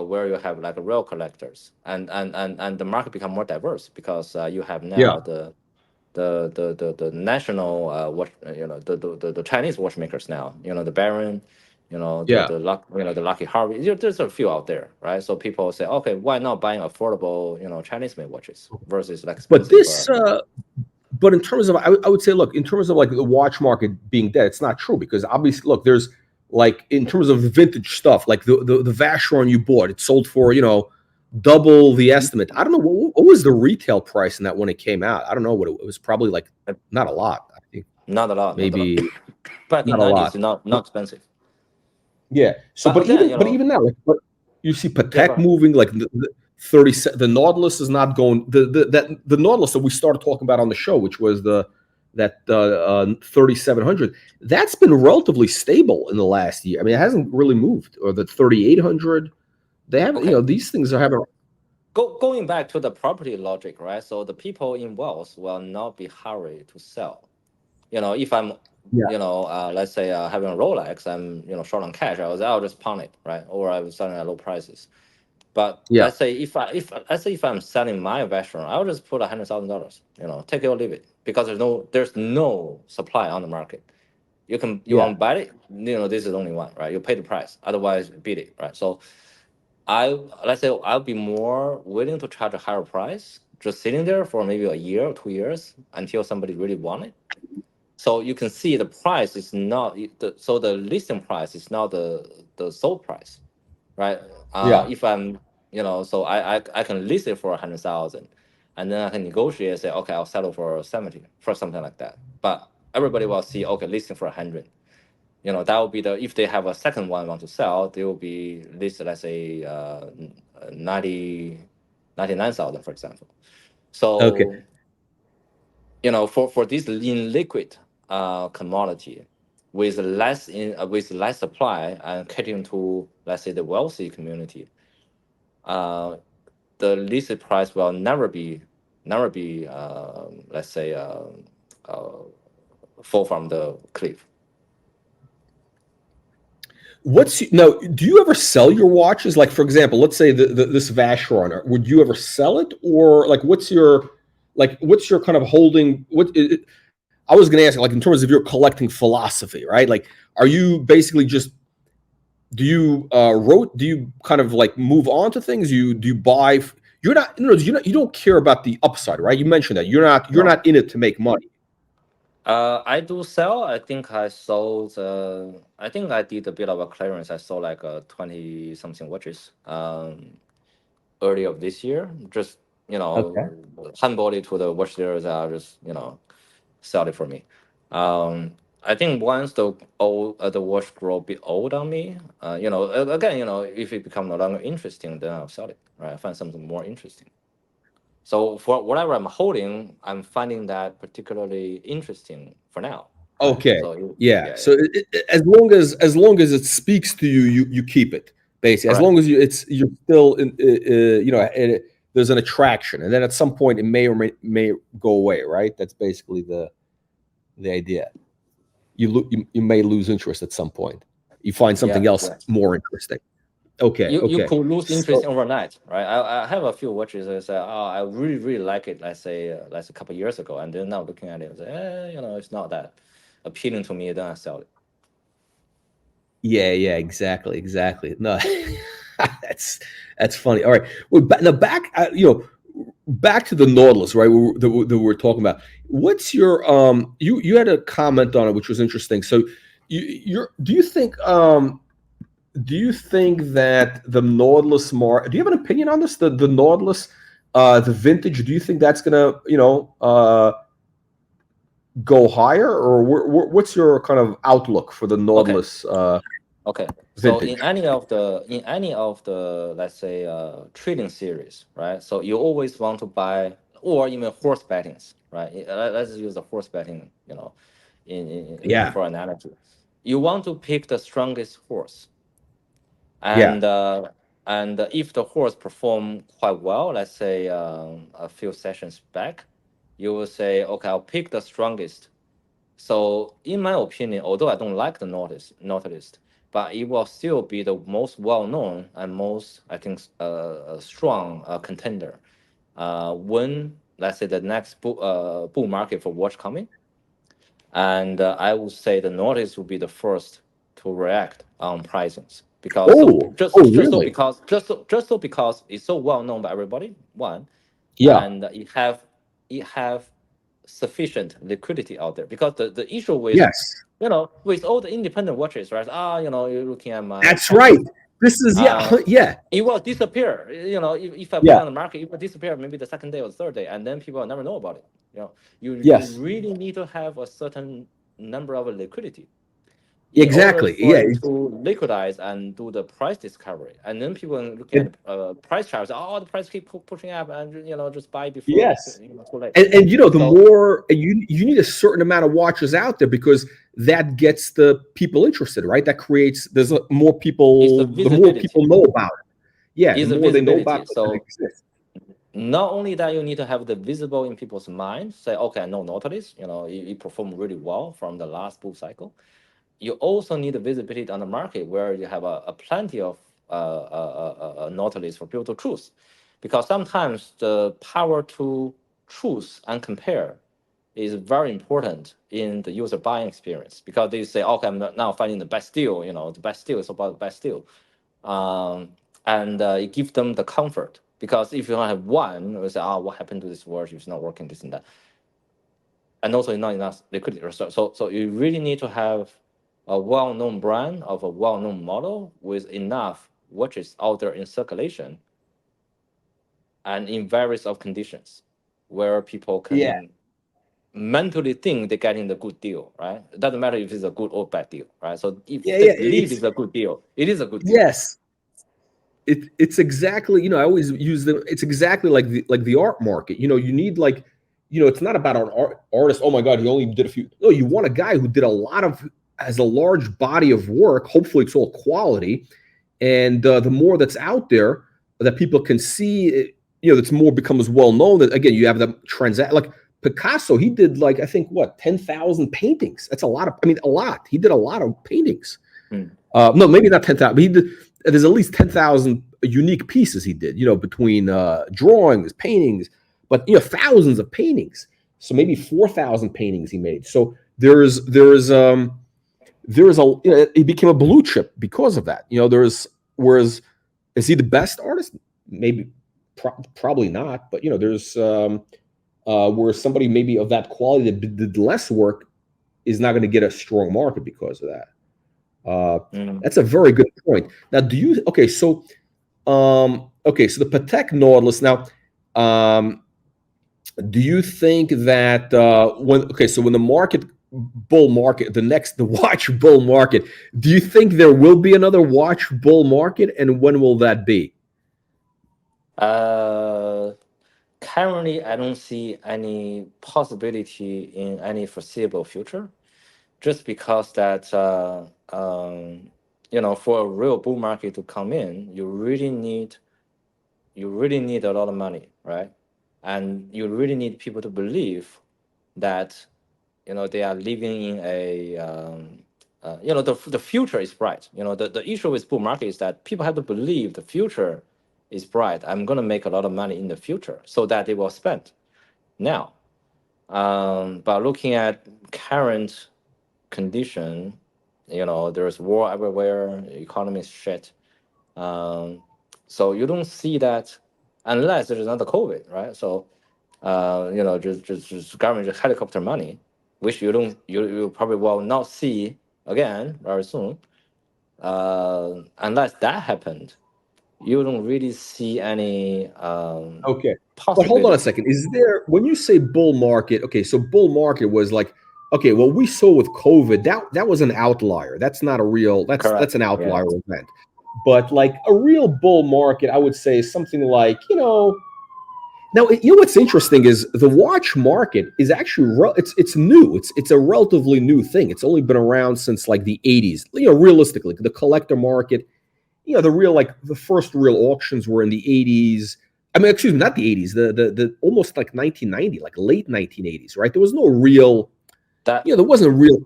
where you have like real collectors, and the market become more diverse because you have Yeah. now the national watch, the Chinese watchmakers now, the Baron, Yeah. the Lucky Harvey. There's a few out there, right? So people say, okay, why not buying affordable, Chinese made watches versus like But expensive. this, but in terms of, I would say, look, in terms of like the watch market being dead, it's not true, because obviously, look, there's like, in terms of vintage stuff, like the Vacheron you bought, it sold for, double the estimate. I don't know what was the retail price in that when it came out. I don't know what it was. Probably like not a lot, I think. Not a lot, not a lot. Maybe Back in not a '90s, lot. not expensive. Yeah. So, But again, but even now, like, but you see yeah, go Patek ahead. moving like the 30. The Nautilus is not going. The Nautilus that we started talking about on the show, which was that 3700. That's been relatively stable in the last year. I mean, it hasn't really moved. Or the 3800. They haven't. Okay. These things are having. Going back to the property logic, right? So the people in wealth will not be hurried to sell. If I'm, Yeah. let's say having a Rolex, I'm short on cash. I'll just pawn it, right? Or I was selling at low prices. But Yeah. let's say if I'm selling my Vacheron, I'll just put $100,000. Take it or leave it, because there's no supply on the market. You Yeah. want to buy it, this is only one, right? You pay the price, otherwise beat it, right? So I let's say I'll be more willing to charge a higher price, just sitting there for maybe a year or 2 years until somebody really want it. So you can see the price is not the listing price is not the sold price, right? Yeah. If I'm, so I can list it for 100,000, and then I can negotiate and say, okay, I'll settle for 70, for something like that. But everybody will see, okay, listing for 100. That will be if they have a second one want to sell, they will be listed, let's say 90, 99,000, for example. Okay. So for this in liquid commodity with less supply and catering to, let's say, the wealthy community, uh, the listed price will never be let's say uh, fall from the cliff. Now? Do you ever sell your watches? Like, for example, let's say this Vacheron. Would you ever sell it, or like, what's your kind of holding? I was going to ask, like, in terms of your collecting philosophy, right? Like, are you basically just do you kind of like move on to things? Do you buy? You're not, you don't care about the upside, right? You mentioned that you're No. not in it to make money. I do sell. I think I sold. I think I did a bit of a clearance. I sold like 20 something watches early of this year. Just Okay. handball it to the watch dealers. That just sell it for me. I think once the watch grow a bit old on me, again, if it become no longer interesting, then I'll sell it. Right, I find something more interesting. So for whatever I'm holding, I'm finding that particularly interesting for now, right? Okay. So Yeah. yeah, So as long as it speaks to you, you keep it basically. As correct. long as you're still in, there's an attraction, and then at some point it may or may go away, right? That's basically the idea. You may lose interest at some point. You find Yeah, something else yeah. more interesting. Okay. You Okay. could lose interest So overnight, right? I have a few watches that say, oh, I really really like it. Let's say like a couple of years ago, and then now looking at it, I say, it's not that appealing to me. Then I sell it. yeah, yeah, exactly. No, that's funny. All right. Well, now back to the Nautilus, right? That we're talking about. What's your you had a comment on it, which was interesting. So do you think that the Nautilus do you have an opinion on this? The Nautilus, the vintage. Do you think that's gonna go higher, or what's your kind of outlook for the Okay. Nautilus Okay. So vintage? in any of the let's say trading series, right? So you always want to buy, or even horse bettings, right? Let's use the horse betting, Yeah, for analogy. You want to pick the strongest horse, yeah. and if the horse perform quite well, let's say a few sessions back, you will say, okay, I'll pick the strongest. So, in my opinion, although I don't like the Nautilus, but it will still be the most well-known and most, I think, strong contender when, let's say, the next bull market for watch coming. And I would say the Nautilus will be the first to react on pricings, because so Oh, really? because it's so well known by everybody. One, Yeah. and it have sufficient liquidity out there, because the issue Yes. with all the independent watches, right? You're looking at my That's right. timepiece. This is uh yeah. it will disappear. If I put it Yeah. on the market, it will disappear maybe the second day or the third day, and then people will never know about it. You Yes. really need to have a certain number of liquidity in order Exactly. for Yeah. it to liquidize and do the price discovery. And then people looking And, at price charts, oh, the price keep pushing up, and just buy before it's yes. too late. And the So more you need a certain amount of watches out there because that gets the people interested, right? That creates more it's the people. The more visibility. people know about it, yeah, the It's the more they know about visibility. it that it So exists. not only that, you need to have the visible in people's mind. Say, okay, I know Nautilus. It performed really well from the last bull cycle. You also need the visibility on the market where you have a plenty of Nautilus for people to choose, because sometimes the power to choose and compare is very important in the user buying experience, because they say, okay, I'm now finding the best deal. The best deal is about the best deal, and it gives them the comfort. Because if you only have one, you say, oh, what happened to this watch? It's not working, this and that, and also not enough liquidity. So you really need to have a well-known brand of a well-known model with enough watches out there in circulation and in various of conditions where people Yeah. can mentally think they're getting the good deal, right? It doesn't matter if it's a good or bad deal, right? So if Yeah. they Yeah. believe it's a good deal, it is a good deal. Yes. It's exactly, I always use them. It's exactly like the art market. You need like, it's not about an artist. Oh my God, he only did a few. No, you want a guy who did has a large body of work. Hopefully, it's all quality, and the more that's out there that people can see, that's more becomes well known. That again, you have the transact like Picasso. He did like I think what 10,000 paintings. That's a lot of. I mean, a lot. He did a lot of paintings. Mm. No, maybe not 10,000. But he did. There's at least 10,000 unique pieces he did. Between drawings, paintings, but thousands of paintings. So maybe 4,000 paintings he made. So there's a he became a blue chip because of that. Whereas is he the best artist? Maybe probably not. But there's where somebody maybe of that quality that did less work is not going to get a strong market because of that. That's a very good point. Now, so the Patek Nautilus. Now, do you think that when the bull market, the watch bull market, do you think there will be another watch bull market, and when will that be? Uh, Currently, I don't see any possibility in any foreseeable future, just because that for a real bull market to come in, you really need a lot of money, right? And you really need people to believe that they are living in a the future is bright. The issue with bull market is that people have to believe the future is bright. I'm going to make a lot of money in the future, so that they will spend now. But looking at current condition, there's war everywhere, economy is shit. Um, so you don't see that unless there's another COVID, right? So just government just helicopter money, which you probably will not see again very soon. Unless that happened, you don't really see any Okay. But hold on a possibility. second. Is there, when you say bull market, okay, so bull market was like, okay, what we saw with COVID, that was an outlier. That's not a real, that's Correct. an Yeah. outlier event. But like a real bull market, I would say is something like, now what's interesting is the watch market is actually it's new. It's a relatively new thing. It's only been around since like the 80s. Realistically, the collector market, the real like the first real auctions were in the 80s. I mean, excuse me, not the 80s, the almost like 1990, like late 1980s, right? There was no real, That there wasn't real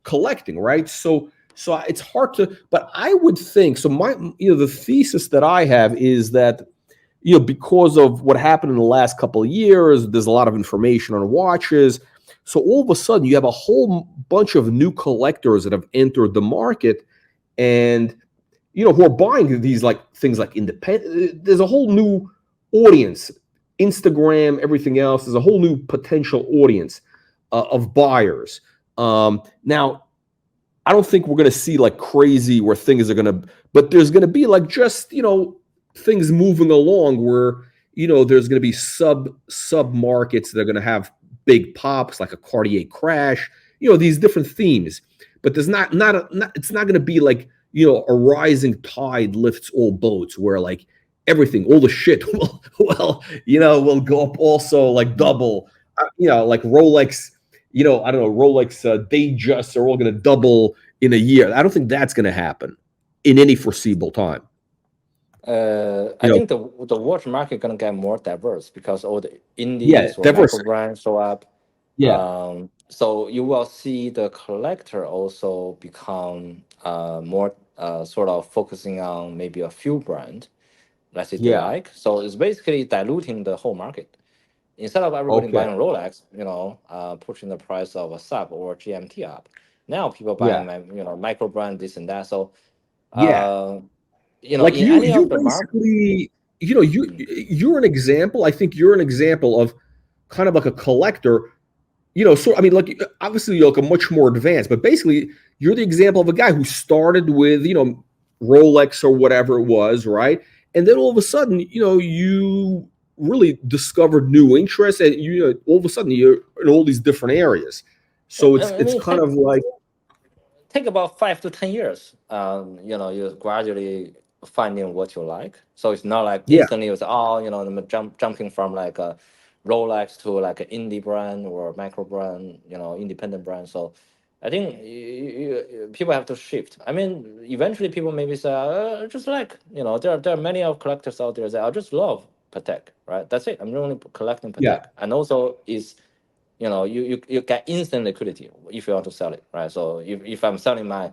collecting, right? So it's hard to, but I would think so. The thesis that I have is that because of what happened in the last couple of years, there's a lot of information on watches. So all of a sudden, you have a whole bunch of new collectors that have entered the market, and who are buying these like things like independent. There's a whole new audience, Instagram, everything else. There's a whole new potential audience of buyers. Now, I don't think we're going to see like crazy where things are going to, but there's going to be like just things moving along where there's going to be sub markets that are going to have big pops like a Cartier crash. these different themes. But there's not it's not going to be like, a rising tide lifts all boats, where like everything, all the shit will go up also like double. Like Rolex, I don't know, Rolex Datejust are all going to double in a year. I don't think that's going to happen in any foreseeable time. I think the watch market gonna get more diverse because all the Yeah, indies or micro diversity. brands show up. Yeah, So you will see the collector also become more sort of focusing on maybe a few brand, let's say they yeah. like. So it's basically diluting the whole market. Instead of everybody Okay. buying Rolex, pushing the price of a sub or GMT up. Now people Yeah, buying micro brand this and that. So yeah. uh, Like in you, any you of the market. basically, you're an example. I think you're an example of kind of like a collector. So I mean, like obviously you're like a much more advanced, but basically you're the example of a guy who started with Rolex or whatever it was, right? And then all of a sudden, you really discovered new interests, and all of a sudden you're in all these different areas. So it's I it's mean, kind of like, take about 5 to 10 years. You're gradually finding what you like. So it's not like yeah, instantly it's I'm jumping from like a Rolex to like an indie brand or micro brand, independent brand. So I think people have to shift. I mean, eventually people maybe say, just like there are many of collectors out there that I just love Patek, right? That's it. I'm only collecting yeah, Patek, and also is you get instant liquidity if you want to sell it, right? So if I'm selling my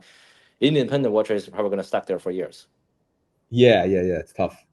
independent watches, it's probably going to stuck there for years. yeah. It's tough.